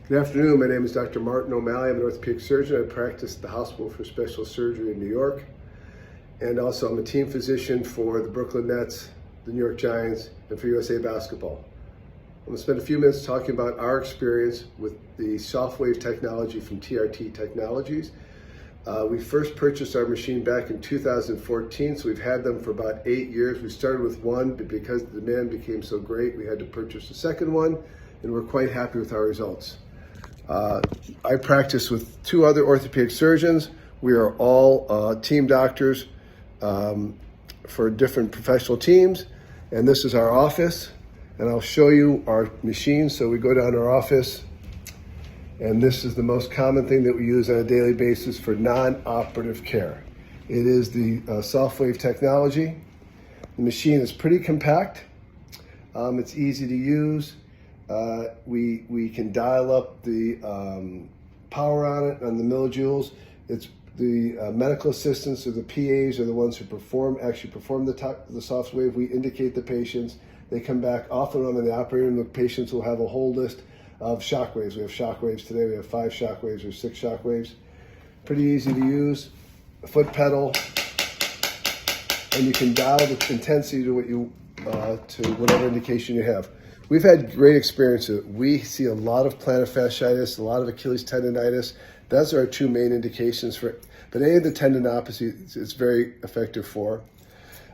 Good afternoon. My name is Dr. Martin O'Malley. I'm an orthopedic surgeon. I practice at the Hospital for Special Surgery in New York. And also I'm a team physician for the Brooklyn Nets, the New York Giants, and for USA Basketball. I'm going to spend a few minutes talking about our experience with the Softwave technology from TRT Technologies. We first purchased our machine back in 2014, so we've had them for about 8 years. We started with one, but because the demand became so great, we had to purchase a second one, and we're quite happy with our results. I practice with two other orthopedic surgeons. We are all team doctors for different professional teams, and this is our office, and I'll show you our machine. So we go down to our office, and this is the most common thing that we use on a daily basis for non-operative care. It is the Softwave technology. The machine is pretty compact. It's easy to use. We can dial up the power on it, on the millijoules. It's the medical assistants or the PAs are the ones who actually perform the Softwave. We indicate the patients. They come back off and on in the operating room. The patients will have a whole list of shockwaves. We have shockwaves today. We have 5 shockwaves or 6 shockwaves. Pretty easy to use. A foot pedal, and you can dial the intensity to to whatever indication you have. We've had great experience with it. We see a lot of plantar fasciitis, a lot of Achilles tendonitis. Those are our 2 main indications for it. But any of the tendinopathy, it's very effective for.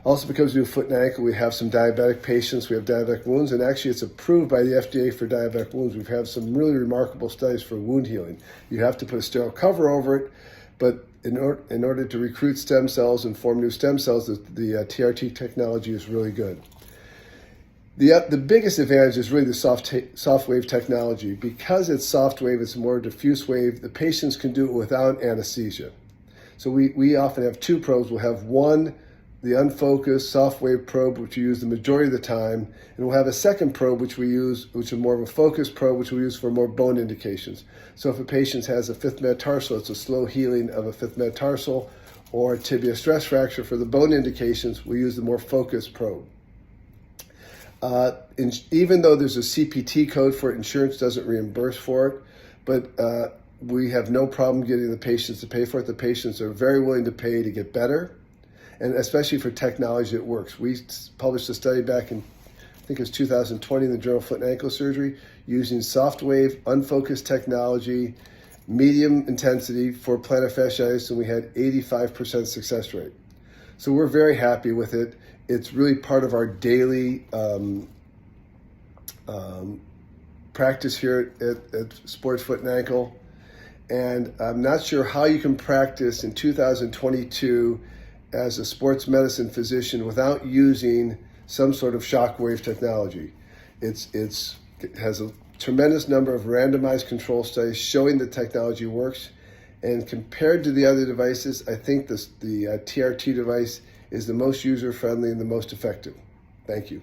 Also, because we do foot and ankle, we have some diabetic patients. We have diabetic wounds, and actually it's approved by the FDA for diabetic wounds. We've had some really remarkable studies for wound healing. You have to put a sterile cover over it, but in order to recruit stem cells and form new stem cells, the TRT technology is really good. The biggest advantage is really the Softwave technology. Because it's Softwave, it's more diffuse wave, the patients can do it without anesthesia. So we often have 2 probes. We'll have one, the unfocused Softwave probe, which we use the majority of the time, and we'll have a second probe, which is more of a focused probe, which we use for more bone indications. So if a patient has a 5th metatarsal, it's a slow healing of a 5th metatarsal, or a tibia stress fracture for the bone indications, we use the more focused probe. Even though there's a CPT code for it, insurance doesn't reimburse for it, but we have no problem getting the patients to pay for it. The patients are very willing to pay to get better, and especially for technology that works. We published a study back in, I think it was 2020 in the Journal of Foot and Ankle Surgery, using Softwave unfocused technology, medium intensity for plantar fasciitis, and we had 85% success rate. So we're very happy with it. It's really part of our daily practice here at Sports Foot and Ankle. And I'm not sure how you can practice in 2022 as a sports medicine physician without using some sort of shockwave technology. It has a tremendous number of randomized control studies showing the technology works. And compared to the other devices, I think the TRT device is the most user-friendly and the most effective. Thank you.